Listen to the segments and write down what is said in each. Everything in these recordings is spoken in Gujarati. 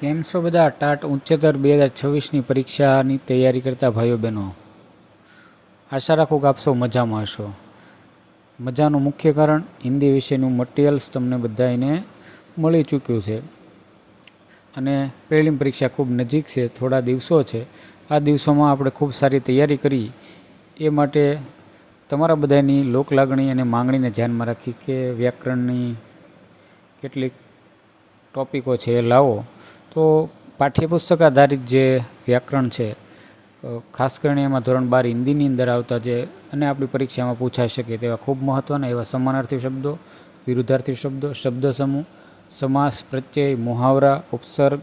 કેમ છો બધા? ટાટ ઉચ્ચતર 2026ની પરીક્ષાની તૈયારી કરતા ભાઈઓ બહેનો, આશા રાખું કે આપ સૌ મજામાં હશો. મજાનું મુખ્ય કારણ હિન્દી વિષયનું મટીરિયલ્સ તમને બધાને મળી ચૂક્યું છે અને પ્રિલિમ પરીક્ષા ખૂબ નજીક છે, થોડા દિવસો છે. આ દિવસોમાં આપણે ખૂબ સારી તૈયારી કરી એ માટે તમારા બધાની લોકલાગણી અને માંગણીને ધ્યાનમાં રાખી કે વ્યાકરણની કેટલીક ટોપિકો છે એ લાવો. તો પાઠ્યપુસ્તક આધારિત જે વ્યાકરણ છે, ખાસ કરીને એમાં ધોરણ 12 હિન્દીની અંદર આવતા જે અને આપણી પરીક્ષામાં પૂછાઈ શકે તેવા ખૂબ મહત્ત્વના એવા સમાનાર્થી શબ્દો, વિરુદ્ધાર્થી શબ્દો, શબ્દ સમૂહ, સમાસ, પ્રત્યય, મુહાવરા, ઉપસર્ગ,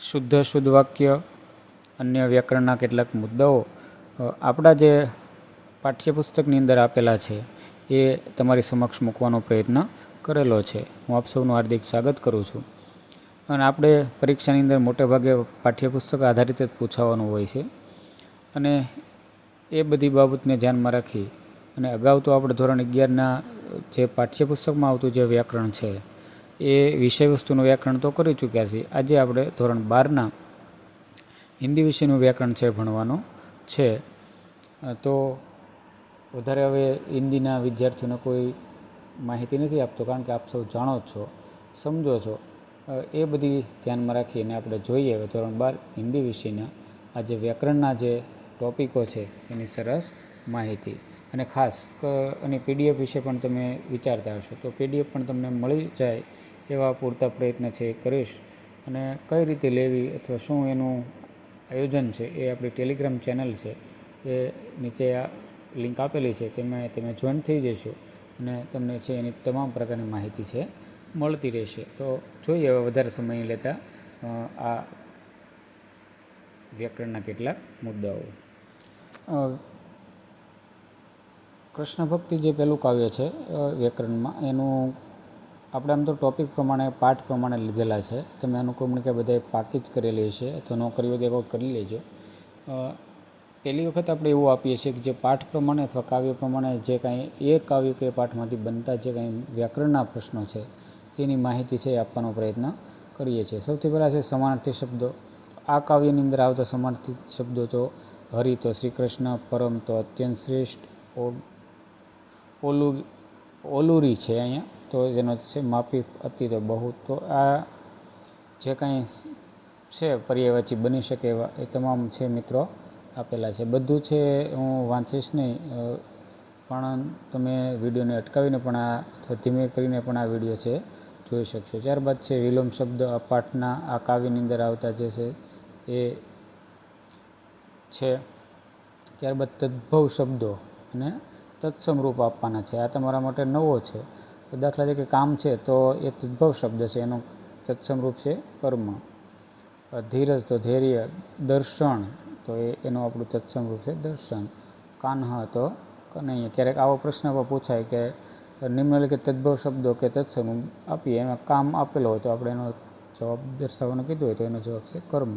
શુદ્ધ વાક્ય, અન્ય વ્યાકરણના કેટલાક મુદ્દાઓ આપણા જે પાઠ્યપુસ્તકની અંદર આપેલા છે એ તમારી સમક્ષ મૂકવાનો પ્રયત્ન કરેલો છે. હું આપ સૌનું હાર્દિક સ્વાગત કરું છું. અને આપણે પરીક્ષાની અંદર મોટેભાગે પાઠ્યપુસ્તક આધારિત જ પૂછાવાનું હોય છે અને એ બધી બાબતને ધ્યાનમાં રાખી અને અગાઉ તો આપણે ધોરણ 11ના જે પાઠ્યપુસ્તકમાં આવતું જે વ્યાકરણ છે એ વિષયવસ્તુનું વ્યાકરણ તો કરી ચૂક્યા છીએ. આજે આપણે ધોરણ 12ના હિન્દી વિષયનું વ્યાકરણ છે ભણવાનું છે. તો વધારે હવે હિન્દીના વિદ્યાર્થીઓને કોઈ માહિતી નથી આપતો, કારણ કે આપ સૌ જાણો જ છો, સમજો છો. એ બધી ધ્યાનમાં રાખીને આપણે જોઈએ હવે ધોરણ 12 હિન્દી વિષયના આ જે વ્યાકરણના જે ટોપિકો છે એની સરસ માહિતી. અને ખાસ અને પીડીએફ વિશે પણ તમે વિચારતા હશો, તો પીડીએફ પણ તમને મળી જાય એવા પૂરતા પ્રયત્ન છે એ કરીશ. અને કઈ રીતે લેવી અથવા શું એનું આયોજન છે એ આપણી ટેલિગ્રામ ચેનલ છે એ નીચે આ લિંક આપેલી છે, તેમાં તમે જોઈન થઈ જશો અને તમને છે એની તમામ પ્રકારની માહિતી છે મળતી રહેશે. તો જોઈએ હવે વધારે સમય લેતા આ વ્યાકરણના કેટલાક મુદ્દાઓ. કૃષ્ણ ભક્તિ જે પહેલું કાવ્ય છે વ્યાકરણમાં, એનું આપણે આમ તો ટોપિક પ્રમાણે પાઠ પ્રમાણે લીધેલા છે. તમે અનુક્રમણિકા કે બધાએ પાકી જ કરેલી છે અથવા ન કરી હોય તો એક કરી લેજો. પહેલી વખત આપણે એવું આપીએ છીએ કે જે પાઠ પ્રમાણે અથવા કાવ્ય પ્રમાણે જે કાંઈ એ કાવ્ય કે પાઠમાંથી બનતા જે કાંઈ વ્યાકરણના પ્રશ્નો છે તેની માહિતી છે એ આપવાનો પ્રયત્ન કરીએ છીએ. સૌથી પહેલાં છે સમાનાર્થી શબ્દો. આ કાવ્યની અંદર આવતા સમાનાર્થી શબ્દો તો હરિ તો શ્રી કૃષ્ણ, પરમ તો અત્યંત શ્રેષ્ઠ, ઓલુરી છે અહીંયા, તો જેનો છે માપી, અતિ તો બહુ. તો આ જે કાંઈ છે પર્યાયવાચી બની શકે એવા એ તમામ છે મિત્રો આપેલા છે. બધું છે હું વાંચીશ નહીં, પણ તમે વિડીયોને અટકાવીને પણ આ અથવા ધીમે કરીને પણ આ વિડીયો છે જોઈ શકશો. ત્યારબાદ છે વિલોમ શબ્દ. આ પાઠના આ કાવ્યની અંદર આવતા જે છે એ છે. ત્યારબાદ તદ્ભવ શબ્દો અને તત્સમ રૂપ આપવાના છે. આ તમારા માટે નવો છે. દાખલા તરીકે કામ છે તો એ તદ્ભવ શબ્દ છે, એનું તત્સમ રૂપ છે કર્મ. ધીરજ તો ધૈર્ય. દર્શન તો એનું આપણું તત્સમ રૂપ છે દર્શન. કાન્હ તો કનૈયા. ક્યારેક આવો પ્રશ્ન પણ પૂછાય કે નિમ્નલિખિત તદ્ભવ શબ્દો કે તત્સમ આપીએ, એમાં કામ આપેલો હોય તો આપણે એનો જવાબ દર્શાવવાનું કીધું હોય તો એનો જવાબ છે કર્મ.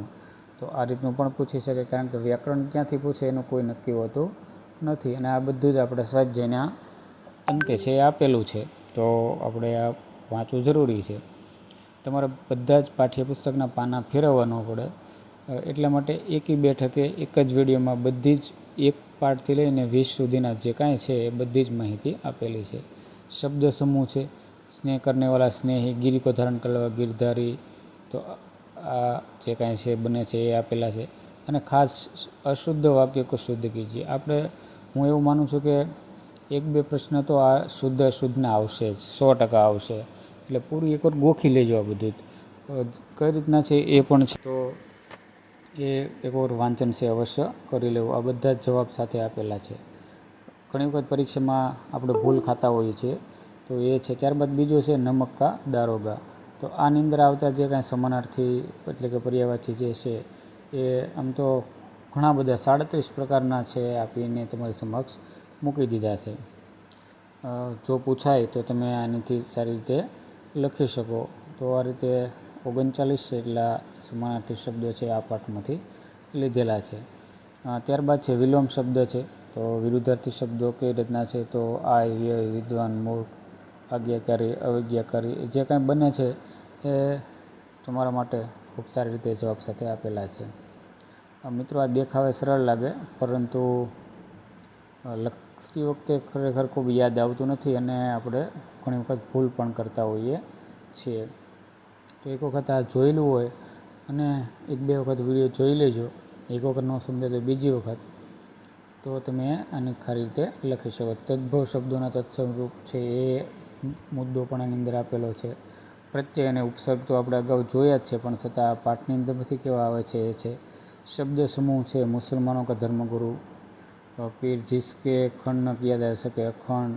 તો આ રીતનું પણ પૂછી શકે, કારણ કે વ્યાકરણ ક્યાંથી પૂછે એનું કોઈ નક્કી હોતું નથી. અને આ બધું જ આપણે સ્વાધ્યાયના અંતે છે એ આપેલું છે, તો આપણે આ વાંચવું જરૂરી છે. તમારે બધા જ પાઠ્યપુસ્તકના પાના ફેરવવા ન પડે એટલા માટે એકી બેઠકે એક જ વિડીયોમાં બધી જ એક પાઠથી લઈને 20 સુધીના જે કાંઈ છે એ બધી જ માહિતી આપેલી છે. શબ્દ સમૂહ છે. સ્નેહ કરનેવાલા સ્નેહી, ગિરી કો ધારણ કરવા ગિરધારી, તો આ જે કાંઈ છે બને છે એ આપેલા છે. અને ખાસ અશુદ્ધ વાક્ય કો શુદ્ધ કીજીએ. આપણે હું એવું માનું છું કે એક બે પ્રશ્ન તો આ શુદ્ધ અશુદ્ધના આવશે જ, 100% આવશે. એટલે પૂરું એકવાર ગોખી લેજો આ બધું કઈ રીતના છે એ પણ છે, તો એ એકવાર વાંચન છે અવશ્ય કરી લેવું. આ બધા જ જવાબ સાથે આપેલા છે. ઘણી વખત પરીક્ષામાં આપણે ભૂલ ખાતા હોઈએ છીએ, તો એ છે. ત્યારબાદ બીજું છે નમક કા દારોગા. તો આની અંદર આવતા જે કાંઈ સમાનાર્થી એટલે કે પર્યાયવાચી જે છે એ આમ તો ઘણા બધા 37 પ્રકારના છે આપીને તમારી સમક્ષ મૂકી દીધા છે. જો પૂછાય તો તમે આનાથી સારી રીતે લખી શકો. તો આ રીતે 39 જેટલા સમાનાર્થી શબ્દો છે આ પાઠમાંથી લીધેલા છે. ત્યારબાદ છે વિલોમ શબ્દ છે. તો વિરુદ્ધાર્થી શબ્દો કઈ રીતના છે, તો આય, વ્યય, વિદ્વાન, મૂર્ખ, આજ્ઞાકારી, અવજ્ઞાકારી જે કાંઈ બને છે એ તમારા માટે ખૂબ સારી રીતે જવાબ સાથે આપેલા છે. મિત્રો, આ દેખાવે સરળ લાગે, પરંતુ લખતી વખતે ખરેખર ખૂબ યાદ આવતું નથી અને આપણે ઘણી વખત ભૂલ પણ કરતા હોઈએ છીએ. તો એક વખત આ જોયેલું હોય અને એક બે વખત વિડીયો જોઈ લેજો. એક વખત ન સમજે તો બીજી વખત, તો તમે આને ખરી રીતે લખી શકો. તદ્ભવ શબ્દોના તત્સમ રૂપ છે એ મુદ્દો પણ એની અંદર આપેલો છે. પ્રત્યય અને ઉપસર્ગ તો આપણે અગાઉ જોયા જ છે, પણ છતાં આ પાઠની અંદરથી કેવા આવે છે એ છે. શબ્દ સમૂહ છે મુસલમાનો કા ધર્મગુરુ, પીર जिसके अखंड न किया जा सके अखंड,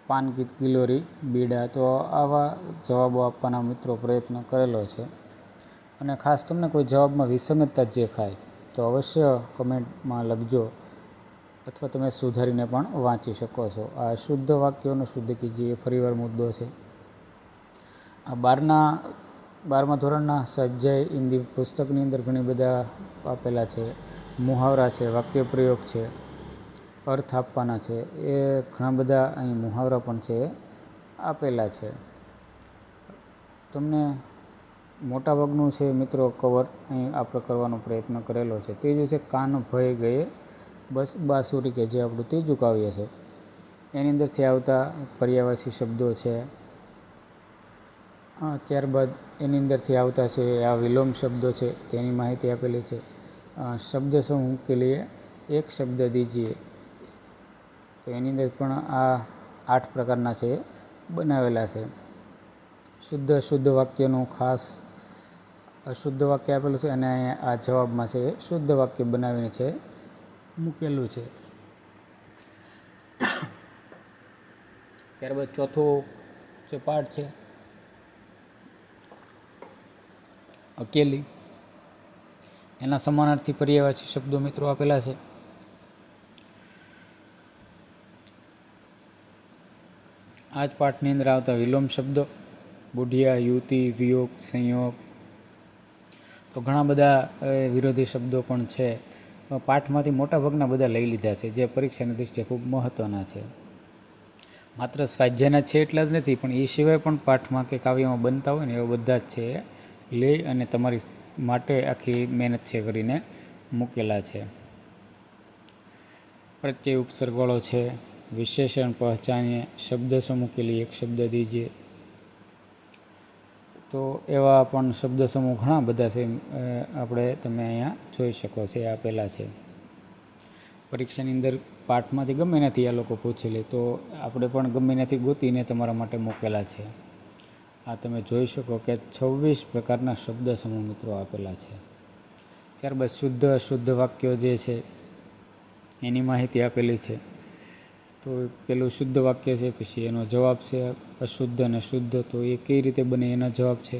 પાન કી તિલોરી બીડા. તો આવા જવાબો આપવાના મિત્રો પ્રયત્ન કરેલો છે. અને ખાસ તમને કોઈ જવાબમાં વિસંગતતા દેખાય તો અવશ્ય કમેન્ટમાં લખજો, અથવા તમે સુધારીને પણ વાંચી શકો છો. આ શુદ્ધ વાક્યોનો શુદ્ધ કીજીએ ફરીવાર મુદ્દો છે. આ 12મા ધોરણના સ્વાધ્યાય હિન્દી પુસ્તકની અંદર ઘણી બધા આપેલા છે. મુહાવરા છે, વાક્ય પ્રયોગ છે, અર્થ આપવાના છે, એ ઘણા બધા અહીં મુહાવરા પણ છે આપેલા છે. તમને મોટાભાગનું છે મિત્રો કવર અહીં આપણે કરવાનો પ્રયત્ન કરેલો છે. ત્રીજું છે કાન ભય ગયે બસ બાસુરી, કે જે આપણું ત્રીજું કાવ્ય છે. એની અંદરથી આવતા પર્યાયવાચી શબ્દો છે. ત્યારબાદ એની અંદરથી આવતા છે આ વિલોમ શબ્દો છે, તેની માહિતી આપેલી છે. શબ્દ સમૂહ કે લીએ એક શબ્દ દીજીએ, તો એની અંદર પણ આ 8 પ્રકારના છે બનાવેલા છે. શુદ્ધ અશુદ્ધ વાક્યનું ખાસ અશુદ્ધ વાક્ય આપેલું છે, અને આ જવાબમાં છે શુદ્ધ વાક્ય બનાવીને છે મૂકેલું છે. ત્યારબાદ ચોથો જે પાઠ છે અકેલી, એના સમાનાર્થી પર્યાયવાચી શબ્દો મિત્રો આપેલા છે. આ જ પાઠની અંદર આવતા વિલોમ શબ્દો બુઢિયા, યુવતી, વિયોગ, સંયોગ, તો ઘણા બધા વિરોધી શબ્દો પણ છે. પાઠમાંથી મોટાભાગના બધા લઈ લીધા છે, જે પરીક્ષાની દૃષ્ટિએ ખૂબ મહત્ત્વના છે. માત્ર સ્વાધ્યાયના છે એટલા જ નથી, પણ એ સિવાય પણ પાઠમાં કે કાવ્યમાં બનતા હોય ને એવા બધા જ છે લઈ અને તમારી માટે આખી મહેનત છે કરીને મૂકેલા છે. પ્રત્યય ઉપસર્ગવાળો છે, વિશેષણ પહચાનીએ, શબ્દ સમૂહ કે લીએ એક શબ્દ દીજીએ. તો એવા પણ શબ્દ સમૂહ ઘણા બધા છે, આપણે તમે અહીંયા જોઈ શકો છો આપેલા છે. પરીક્ષાની અંદર પાઠમાંથી ગમે નથી આ લોકો પૂછી લે, તો આપણે પણ ગમે નથી ગોતીને તમારા માટે મૂકેલા છે. આ તમે જોઈ શકો કે 26 પ્રકારના શબ્દ સમૂહ મિત્રો આપેલા છે. ત્યારબાદ શુદ્ધ અશુદ્ધ વાક્યો જે છે એની માહિતી આપેલી છે. તો પેલું શુદ્ધ વાક્ય છે, પછી એનો જવાબ છે. અશુદ્ધ અને શુદ્ધ, તો એ કઈ રીતે બને એનો જવાબ છે.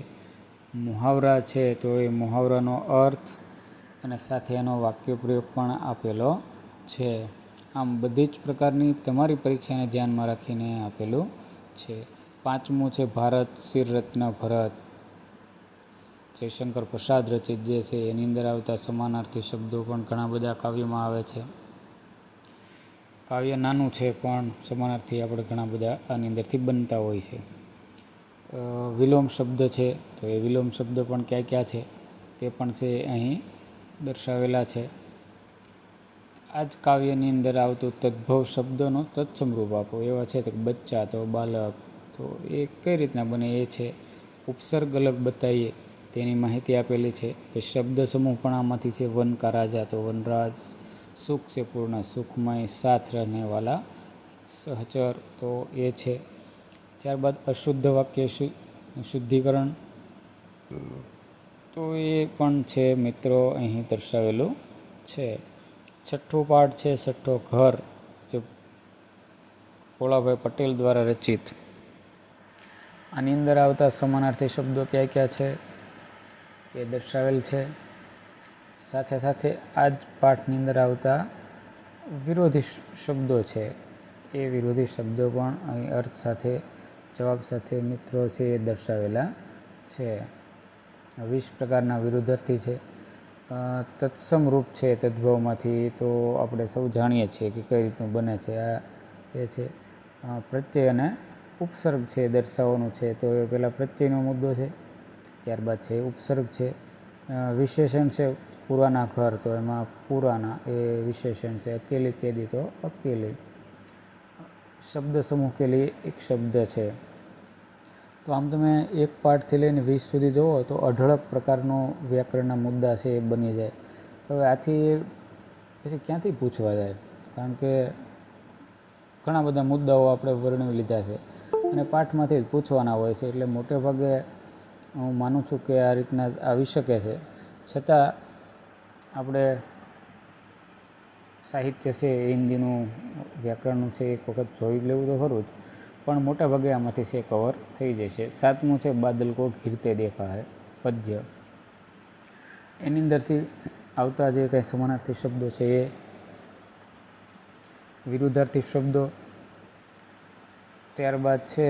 મુહાવરા છે, તો એ મુહાવરાનો અર્થ અને સાથે એનો વાક્ય પ્રયોગ પણ આપેલો છે. આમ બધી જ પ્રકારની તમારી પરીક્ષાને ધ્યાનમાં રાખીને આપેલું છે. 5મું છે ભારત શિરરત્ન ભરત, જયશંકર પ્રસાદ રચિત જે છે, એની અંદર આવતા સમાનાર્થી શબ્દો પણ ઘણા બધા કાવ્યમાં આવે છે. કાવ્ય નાનું છે પણ સમાનાર્થી આપણે ઘણા બધા આની અંદરથી બનતા હોય છે. વિલોમ શબ્દ છે, તો એ વિલોમ શબ્દ પણ ક્યાં ક્યાં છે તે પણ છે અહીં દર્શાવેલા છે. આ જ કાવ્યની અંદર આવતું તદ્ભવ શબ્દનો તત્સમ રૂપ આપો એવા છે. તો બચ્ચા, તો બાલક, તો એ કઈ રીતના બને એ છે. ઉપસર્ગ અલગ બતાવીએ તેની માહિતી આપેલી છે. શબ્દ સમૂહ પણ આમાંથી છે. વન કા રાજા, તો વનરાજ, સુખ છે પૂર્ણ, સુખમય, સાથ રહેને વાલા, સહચર, તો એ છે. ત્યારબાદ અશુદ્ધ વાક્ય શુદ્ધિકરણ, તો એ પણ છે મિત્રો અહીં દર્શાવેલું છે. છઠ્ઠો પાઠ છે છઠ્ઠો ઘર, જે ભોળાભાઈ પટેલ દ્વારા રચિત. આની અંદર આવતા સમાનાર્થી શબ્દો ક્યાં ક્યાં છે એ દર્શાવેલ છે. સાથે સાથે આ જ પાઠની અંદર આવતા વિરોધી શબ્દો છે, એ વિરોધી શબ્દો પણ અહીં અર્થ સાથે જવાબ સાથે મિત્રો છે એ દર્શાવેલા છે. 20 પ્રકારના વિરુદ્ધાર્થી છે. તત્સમ રૂપ છે તદ્ભવમાંથી, તો આપણે સૌ જાણીએ છીએ કે કઈ રીતનું બને છે. આ એ છે. પ્રત્યય અને ઉપસર્ગ છે દર્શાવવાનું છે, તો એ પહેલાં પ્રત્યયનો મુદ્દો છે. ત્યારબાદ છે ઉપસર્ગ છે. વિશેષણ છે પુરાના ઘર, તો એમાં પુરાના એ વિશેષણ છે. અકેલી કેદી, તો અકેલી. શબ્દ સમૂહ કે લીએ એક શબ્દ છે. તો આમ તમે એક પાઠથી લઈને 20 સુધી જુઓ તો અઢળક પ્રકારનો વ્યાકરણના મુદ્દા છે એ બની જાય. હવે આથી પછી ક્યાંથી પૂછવા જાય, કારણ કે ઘણા બધા મુદ્દાઓ આપણે વર્ણવી લીધા છે અને પાઠમાંથી જ પૂછવાના હોય છે. એટલે મોટે ભાગે હું માનું છું કે આ રીતના આવી શકે છે. છતાં આપણે સાહિત્ય છે હિન્દીનું વ્યાકરણનું છે એક વખત જોઈ લેવું તો ખરું જ, પણ મોટા ભાગે આમાંથી છે કવર થઈ જશે. 7મું છે બાદલ કો ઘીરતે દેખા હૈ, પદ્ય. એની અંદરથી આવતા જે કંઈ સમાનાર્થી શબ્દો છે એ વિરુદ્ધાર્થી શબ્દો. ત્યારબાદ છે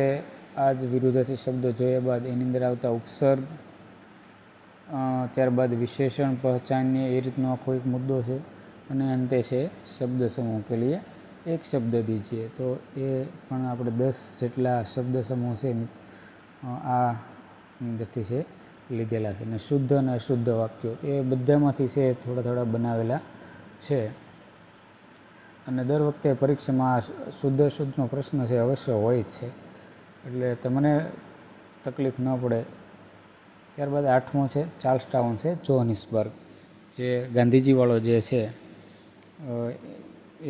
આ જ વિરુદ્ધાર્થી શબ્દો જોયા બાદ એની અંદર આવતા ઉપસર્ગ, ત્યારબાદ વિશેષણ પહેચાનીએ એ રીતનો આખો એક મુદ્દો છે. અને અંતે છે શબ્દ સમૂહ કે લીએ એક શબ્દ દીજીએ. તો એ પણ આપણે 10 જેટલા શબ્દ સમૂહ છે આ અંદરથી છે લીધેલા છે. અને શુદ્ધ અને અશુદ્ધ વાક્યો એ બધામાંથી છે થોડા થોડા બનાવેલા છે. અને દર વખતે પરીક્ષામાં શુદ્ધ અશુદ્ધનો પ્રશ્ન છે અવશ્ય હોય જ છે, એટલે તમને તકલીફ ન પડે. ત્યારબાદ 8મો છે ચાર્લ્સ ટાઉન છે જોહાનિસબર્ગ, જે ગાંધીજીવાળો જે છે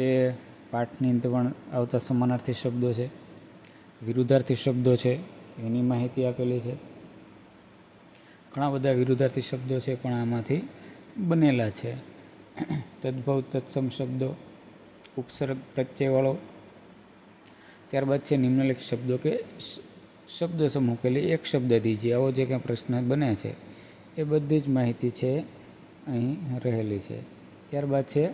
એ પાઠની અંદર પણ આવતા સમાનાર્થી શબ્દો છે, વિરુદ્ધાર્થી શબ્દો છે એની માહિતી આપેલી છે. ઘણા બધા વિરુદ્ધાર્થી શબ્દો છે પણ આમાંથી બનેલા છે. તદ્ભવ તત્સમ શબ્દો, ઉપસર્ગ પ્રત્યયવાળો. ત્યારબાદ છે નિમ્નલિખિત શબ્દો કે શબ્દ સમૂહ કે લીએ એક શબ્દ દીજીએ. આવો જે કંઈ પ્રશ્ન બને છે એ બધી જ માહિતી છે અહીં રહેલી છે. ત્યારબાદ છે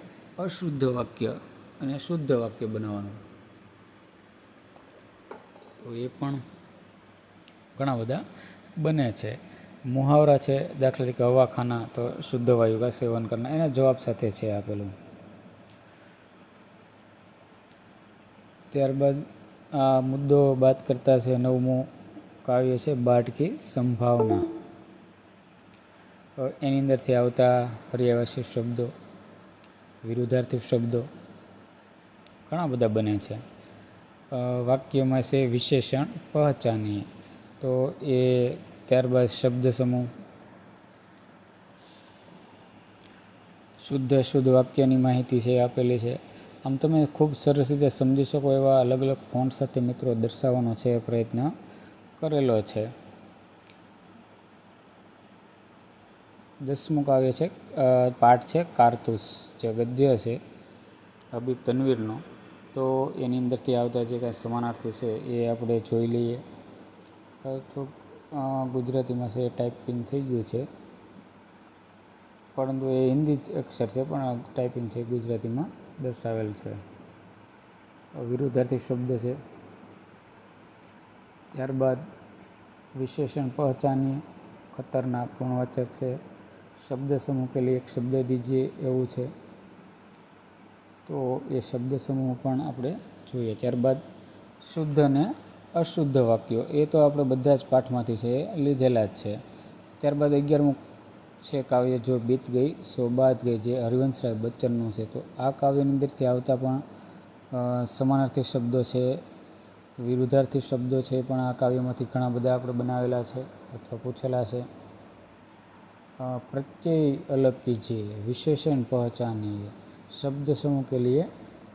અશુદ્ધ વાક્ય અને શુદ્ધ વાક્ય બનાવવાનું. તો એ પણ ઘણા બધા બને છે. મુહાવરા છે, દાખલા તરીકે હવા ખાના, તો શુદ્ધ વાયુ કા સેવન કરના, એના જવાબ સાથે છે આપેલું. ત્યારબાદ આ મુદ્દો બાદ કરતા છે 9મું કાવ્ય છે બાઢ કી સંભાવના. એની અંદરથી આવતા પર્યાયવાચી શબ્દો, વિરુદ્ધાર્થી શબ્દો ઘણા બધા બને છે. વાક્યમાં છે વિશેષણ પહેચાનીએ, તો એ ત્યારબાદ શબ્દ સમૂહ, શુદ્ધ અશુદ્ધ વાક્યની માહિતી છે આપેલી છે. આમ તમે ખૂબ સરસ રીતે સમજી શકો એવા અલગ અલગ ફોન્ટ સાથે મિત્રો દર્શાવવાનો છે પ્રયત્ન કરેલો છે. 10મું કાવ્ય છે પાઠ છે કારતૂસ, જે ગદ્ય છે હબીબ તનવીરનો. તો એની અંદરથી આવતા જે કાંઈ સમાનાર્થી છે એ આપણે જોઈ લઈએ. તો ગુજરાતીમાં છે ટાઈપિંગ થઈ ગયું છે, પરંતુ એ હિન્દી જ અક્ષર છે પણ ટાઈપિંગ છે ગુજરાતીમાં દર્શાવેલ છે. વિરુદ્ધાર્થી શબ્દ છે. ત્યારબાદ વિશેષણ પહેચાનીએ, ખતરનાક ગુણવાચક છે. શબ્દ સમૂહ કે લીએ એક શબ્દ દીજીએ એવું છે. તો એ શબ્દ સમૂહ પણ આપણે જોઈએ. ત્યારબાદ શુદ્ધ અને અશુદ્ધ વાક્યો, એ તો આપણે બધા જ પાઠમાંથી છે લીધેલા જ છે. ત્યારબાદ 11મું છે કાવ્ય જો બીત ગઈ સો બાત ગઈ, જે હરિવંશરાય બચ્ચનનું છે. તો આ કાવ્યની અંદરથી આવતા પણ સમાનાર્થી શબ્દો છે, વિરુદ્ધાર્થી શબ્દો છે પણ આ કાવ્યમાંથી ઘણા બધા આપણે બનાવેલા છે અથવા પૂછેલા છે. प्रत्यय अलग कीजिए, विशेषण पहचानिए, शब्द समूह के लिए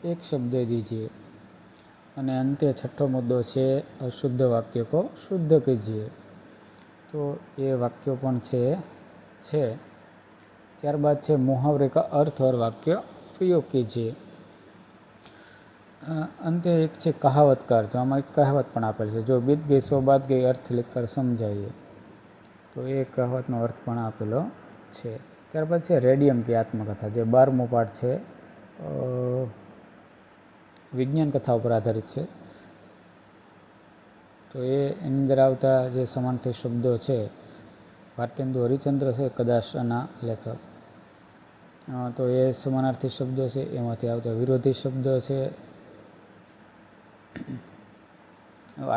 एक शब्द दीजिए. અને અંતે 6ठो મુદ્દો છે અશુદ્ધ વાક્ય કો શુદ્ધ કીજીએ. તો એ વાક્યો પણ છે. ત્યારબાદ છે મુહાવરે કા अर्थ और वाक्य प्रयोग कीजिए. અંતે એક છે કહાવત કા अर्थ. આમાં એક કહાવત પણ આપેલ છે, જો બીત ગઈ સો બાત ગઈ, अर्थ लिखकर समझाइए. તો એ કહાવતનો અર્થ પણ આપેલો છે. ત્યારબાદ છે રેડિયમ કી આત્મકથા, જે 12મો પાઠ છે, વિજ્ઞાન કથા ઉપર આધારિત છે. તો એની અંદર આવતા જે સમાનાર્થી શબ્દો છે, ભારતેન્દુ હરિચંદ્ર છે કદાચ આના લેખક. તો એ સમાનાર્થી શબ્દો છે, એમાંથી આવતા વિરોધી શબ્દો છે.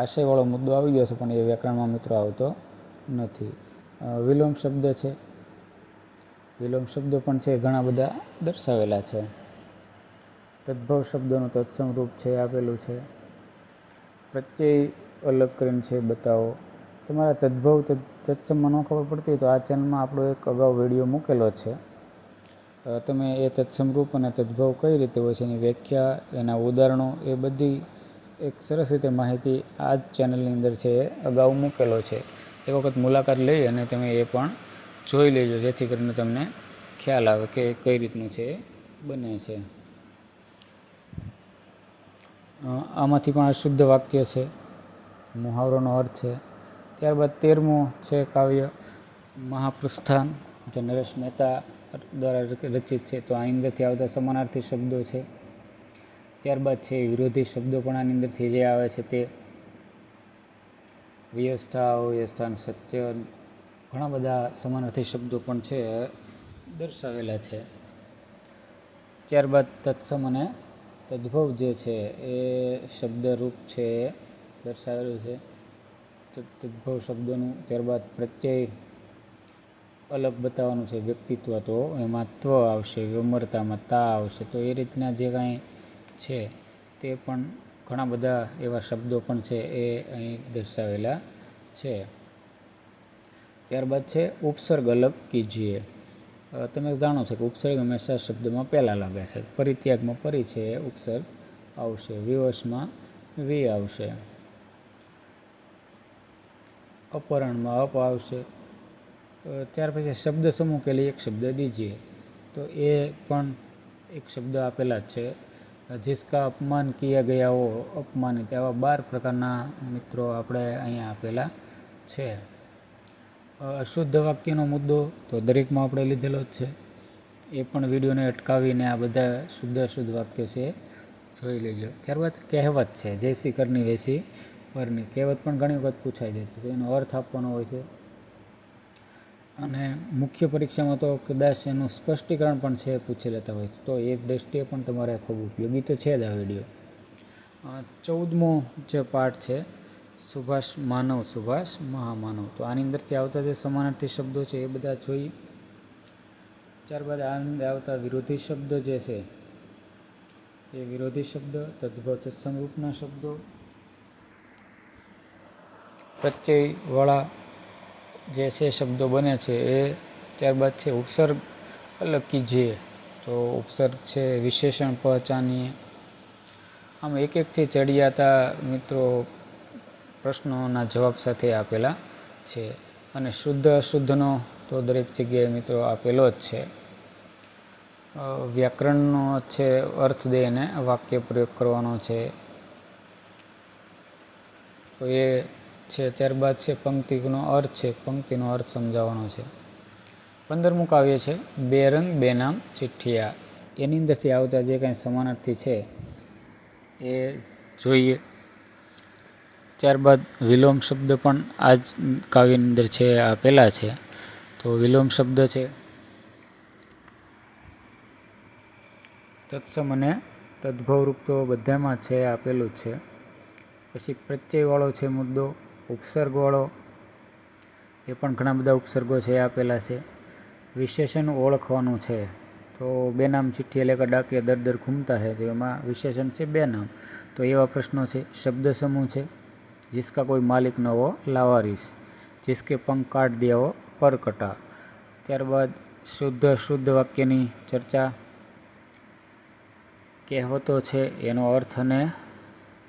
આશયવાળો મુદ્દો આવી ગયો છે પણ એ વ્યાકરણમાં મિત્રો આવતો નથી. વિલોમ શબ્દ છે. વિલોમ શબ્દો પણ છે ઘણા બધા દર્શાવેલા છે. તદ્ભવ શબ્દોનું તત્સમ રૂપ છે આપેલું છે. પ્રત્યય અલગ કરીને છે બતાવો. તમારા તદ્ભવ તત્સમમાં ન ખબર પડતી તો આ ચેનલમાં આપણો એક અગાઉ વિડીયો મૂકેલો છે. તમે એ તત્સમ રૂપ અને તદ્ભવ કઈ રીતે હોય છે એની વ્યાખ્યા, એના ઉદાહરણો, એ બધી એક સરસ રીતે માહિતી આ જ ચેનલની અંદર છે એ અગાઉ મૂકેલો છે. એક વખત મુલાકાત લઈ અને તમે એ પણ જોઈ લેજો, જેથી કરીને તમને ખ્યાલ આવે કે કઈ રીતનું છે એ બને છે. આમાંથી પણ અશુદ્ધ વાક્ય છે, મુહાવરોનો અર્થ છે. ત્યારબાદ 13મું છે કાવ્ય મહાપ્રસ્થાન, જે નરેશ મહેતા દ્વારા રચિત છે. તો આની અંદરથી આવતા સમાનાર્થી શબ્દો છે. ત્યારબાદ છે વિરોધી શબ્દો પણ આની અંદરથી જે આવે છે તે વ્યવસ્થા, અવ્યવસ્થાન, સત્ય, ઘણા બધા સમાનાર્થી શબ્દો પણ છે દર્શાવેલા છે. ત્યારબાદ તત્સમ અને તદ્ભવ જે છે એ શબ્દરૂપ છે એ દર્શાવેલું છે. તદ્ભવ શબ્દોનું. ત્યારબાદ પ્રત્યય અલગ બતાવવાનું છે. વ્યક્તિત્વ તો એમાં ત્વ આવશે, વિમરતામાં તા આવશે. તો એ રીતના જે કાંઈ છે તે પણ ઘણા બધા એવા શબ્દો પણ છે એ અહીં દર્શાવેલા છે. ત્યારબાદ છે ઉપસર્ગ અલગ કીજીએ. તમે જાણો છો કે ઉપસર્ગ હંમેશા શબ્દમાં પહેલાં લાગે છે. પરિત્યાગમાં પરી છે એ ઉપસર્ગ આવશે, વિવશમાં વી આવશે, અપહરણમાં અપ આવશે. ત્યાર પછી શબ્દ સમૂહ કે લીએ એક શબ્દ દીજીએ. તો એ પણ એક શબ્દ આપેલા જ છે. જિસકા અપમાન કિયા ગયા હો અપમાનિત, આવા 12 પ્રકારના મિત્રો આપણે અહીંયા આપેલા છે. અશુદ્ધ વાક્યનો મુદ્દો તો દરેકમાં આપણે લીધેલો જ છે. એ પણ વિડીયોને અટકાવીને આ બધા શુદ્ધ અશુદ્ધ વાક્યો છે જોઈ લેજો. ત્યારબાદ કહેવત છે, જૈસી કરની વૈસી વરની. કહેવત પણ ઘણી વખત પૂછાઈ જાય છે, તો એનો અર્થ આપવાનો હોય છે. અને મુખ્ય પરીક્ષામાં તો કદાચ એનું સ્પષ્ટીકરણ પણ છે પૂછી લેતા હોય છે. તો એ દ્રષ્ટિએ પણ તમારે ખૂબ ઉપયોગી તો છે જ આ વિડીયો. 14મો જે પાઠ છે સુભાષ માનવ, સુભાષ મહામાનવ. તો આની અંદરથી આવતા જે સમાનાર્થી શબ્દો છે એ બધા જોઈએ. ત્યારબાદ આની અંદર આવતા વિરોધી શબ્દ જે છે એ વિરોધી શબ્દ, તદ્ભવ તત્સમ રૂપના શબ્દો, પ્રત્યયવાળા જે છે શબ્દો બને છે એ. ત્યારબાદ છે ઉપસર્ગ અલગ કીજીએ. તો ઉપસર્ગ છે વિશેષણ પહચાનીએ. આમ એક એકથી ચડિયાતા મિત્રો પ્રશ્નોના જવાબ સાથે આપેલા છે. અને શુદ્ધ અશુદ્ધનો તો દરેક જગ્યાએ મિત્રો આપેલો જ છે. વ્યાકરણનો છે અર્થ દઈને વાક્ય પ્રયોગ કરવાનો છે તો એ છે. ત્યારબાદ છે પંક્તિનો અર્થ છે, પંક્તિનો અર્થ સમજાવવાનો છે. 15મું કાવ્ય છે બે રંગ બે નામ ચિઠ્ઠિયા. એની અંદરથી આવતા જે કાંઈ સમાનાર્થી છે એ જોઈએ. ત્યારબાદ વિલોમ શબ્દ પણ આ જ કાવ્યની અંદર છે આપેલા છે. તો વિલોમ શબ્દ છે તત્સમ અને તદ્ભવરૂપ તો બધામાં છે આપેલું જ છે. પછી પ્રત્યયવાળો છે મુદ્દો, ઉપસર્ગવાળો, એ પણ ઘણા બધા ઉપસર્ગો છે આપેલા છે. વિશેષણ ઓળખવાનું છે. તો બે નામ ચિઠ્ઠી એટલે કે ડાકિયા દર દર ઘૂમતા છે, તો એમાં વિશેષણ છે બે નામ. તો એવા પ્રશ્નો છે. શબ્દ સમૂહ છે जिसका कोई मालिक न हो लावारिस, जिसके पंख काट दिया हो परकटा. ત્યારબાદ શુદ્ધ અશુદ્ધ વાક્યની ચર્ચા, કહેવતો છે એનો અર્થ અને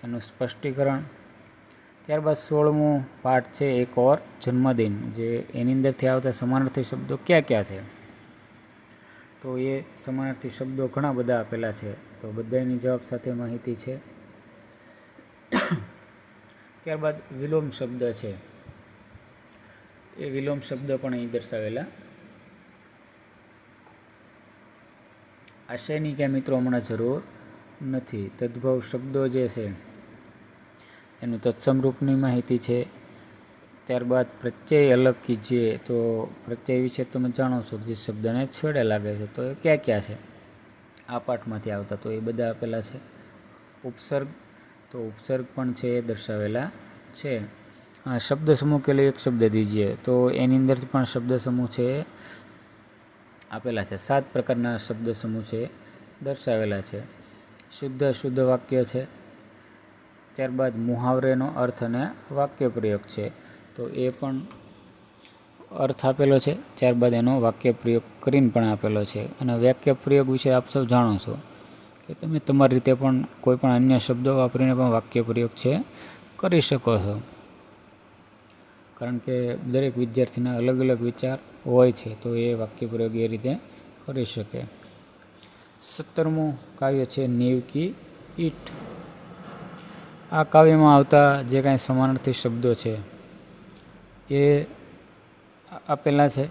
એનું સ્પષ્ટીકરણ. ત્યારબાદ 16મું પાઠ છે એક ઓર જન્મદિન. જે એની અંદરથી આવતા સમાનાર્થી શબ્દો ક્યાં ક્યાં છે, તો એ સમાનાર્થી શબ્દો ઘણા બધા આપેલા છે. તો બધાની જવાબ સાથે માહિતી છે. ત્યારબાદ વિલોમ શબ્દ છે, એ વિલોમ શબ્દ પણ અહીં દર્શાવેલા. આશયની ક્યાં મિત્રો હમણાં જરૂર નથી. તદ્ભવ શબ્દો જે છે એનું તત્સમ રૂપની માહિતી છે. ત્યારબાદ પ્રત્યય અલગ કીજીએ. તો પ્રત્યય વિશે તમે જાણો છો જે શબ્દને છેડે લાગે છે, તો એ ક્યાં ક્યાં છે આ પાઠમાંથી આવતા, તો એ બધા આપેલા છે. ઉપસર્ગ, તો ઉપસર્ગ પણ છે એ દર્શાવેલા છે. शब्द समूह के लिए एक शब्द दीजिए। तो एनी अंदर पण शब्द समूह छे आपेला छे। 7 प्रकारना शब्द समूह छे दर्शावेला छे। शुद्ध अशुद्ध वाक्य छे, त्यारबाद मुहावरेनो अर्थ अने वाक्य प्रयोग छे। तो ए पण अर्थ आपेलो छे, त्यारबाद एनो वाक्य प्रयोग करीने पण आपेलो छे। अने वाक्य प्रयोग विषे आप सौ जाणो छो कि तमे तमारी रीते पण कोई पण अन्य शब्दो वापरीने पण वाक्य प्रयोग छे करी शको छो। कारण के दरेक विद्यार्थीना अलग अलग विचार होय छे, तो ए वाक्य प्रयोग ए रीते करी शके। 17मु काव्य छे नीव की ईट। आ काव्यमां आवता जे कांई समानार्थी शब्दों छे ए आपेला छे।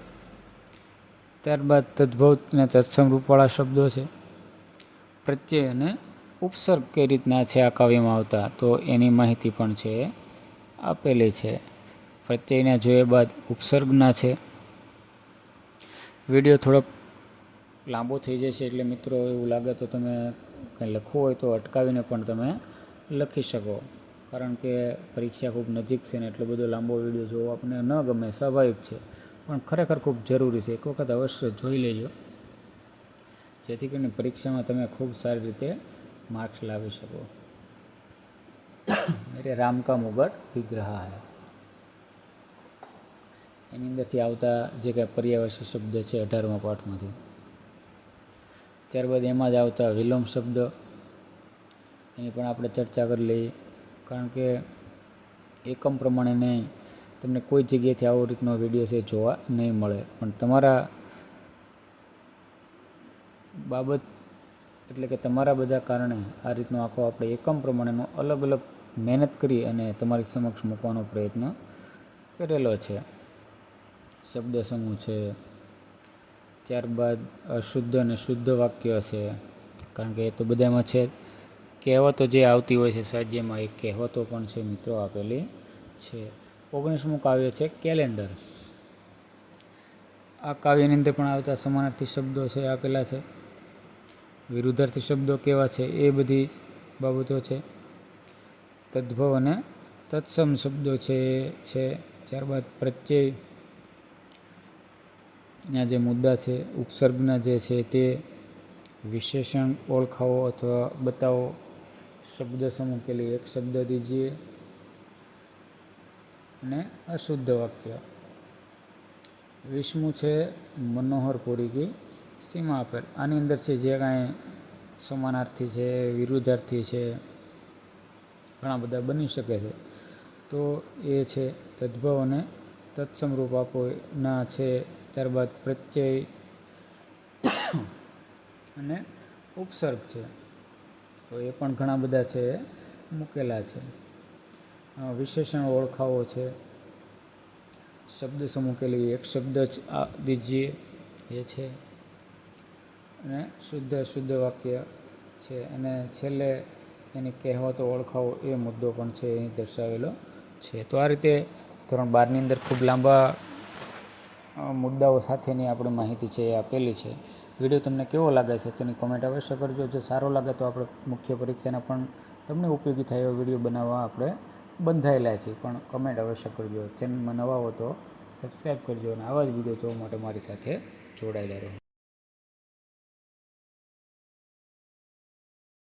त्यारबाद तद्भव ने तत्सम रूपवाळा शब्दों छे। प्रत्यय अने उपसर्ग कई रीतना छे आ काव्यमां आवता, तो एनी माहिती पण छे आपेली छे। प्रत्ययना जोया बाद उपसर्गना छे। विडियो थोड़ोक लांबो थई जशे એટલે મિત્રો એવું લાગે તો તમે કંઈ લખવું હોય તો અટકાવીને પણ તમે લખી શકો। કારણ કે પરીક્ષા ખૂબ નજીક છે ને એટલો બધો લાંબો વિડીયો જોવો આપણને ન ગમે, સ્વાભાવિક છે, પણ ખરેખર ખૂબ જરૂરી છે। એક વખત અવશ્ય જોઈ લેજો, જેથી કરીને પરીક્ષામાં તમે ખૂબ સારી રીતે માર્ક્સ લાવી શકો। मेरे राम का मुगट भीग रहा है, એની અંદરથી આવતા જે કાંઈ પર્યાયવાચી શબ્દ છે 18મા પાઠમાંથી। ત્યારબાદ એમાં જ આવતા વિલોમ શબ્દ, એની પણ આપણે ચર્ચા કરી લઈએ। કારણ કે એકમ પ્રમાણે નહીં, તમને કોઈ જગ્યાએથી આવો રીતનો વિડીયો છે જોવા નહીં મળે, પણ તમારા બાબત એટલે કે તમારા બધા કારણે આ રીતનો આખો આપણે એકમ પ્રમાણેનો અલગ અલગ મહેનત કરી અને તમારી સમક્ષ મૂકવાનો પ્રયત્ન કરેલો છે। શબ્દ સમૂહ છે, ત્યારબાદ અશુદ્ધ અને શુદ્ધ વાક્ય છે, કારણ કે એ તો બધામાં છે। કહેવતો જે આવતી હોય છે સ્વાધ્યાયમાં, એ કહેવતો પણ છે મિત્રો આપેલી છે। 19મું કાવ્ય છે કેલેન્ડર। આ કાવ્યની અંદર પણ આવતા સમાનાર્થી શબ્દો છે આપેલા છે। વિરુદ્ધાર્થી શબ્દો કેવા છે એ બધી બાબતો છે। તદ્ભવ અને તત્સમ શબ્દો છે। ત્યારબાદ પ્રત્યયના જે મુદ્દા છે, ઉપસર્ગના જે છે તે, વિશેષણ ઓળખાવો અથવા બતાવો। શબ્દ સમૂહ કે લીએ એક શબ્દ દીजिए। અને અશુદ્ધ વાક્ય। 20મું છે મનોહરપુરી કી સીમા પર। આની અંદર છે જે કાંઈ સમાનાર્થી છે, વિરુદ્ધાર્થી છે, ઘણા બધા બની શકે છે, તો એ છે તદ્ભવ અને તત્સમ રૂપ આપોના છે। ત્યારબાદ પ્રત્યય અને ઉપસર્ગ છે, તો એ પણ ઘણા બધા છે મૂકેલા છે। વિશેષણ ઓળખાવો છે। શબ્દ સમૂહ કે લીએ એક શબ્દ જ દીजिए એ છે। અને શુદ્ધ અશુદ્ધ વાક્ય છે। અને છેલ્લે એની કહેવતો ઓળખાવો એ મુદ્દો પણ છે અહીં દર્શાવેલો છે। તો આ રીતે ધોરણ 12ની અંદર ખૂબ લાંબા મુદ્દાઓ સાથેની આપણી માહિતી છે એ આપેલી છે। વિડીયો તમને કેવો લાગે છે તેની કોમેન્ટ અવશ્ય કરજો। જો સારો લાગે તો આપણે મુખ્ય પરીક્ષાના પણ તમને ઉપયોગી થાય એવો વિડીયો બનાવવા આપણે બંધાયેલા છીએ, પણ કમેન્ટ અવશ્ય કરજો। ચેનલમાં નવા હો તો સબસ્ક્રાઈબ કરજો અને આવા જ વિડીયો જોવા માટે મારી સાથે જોડાયેલા રહો।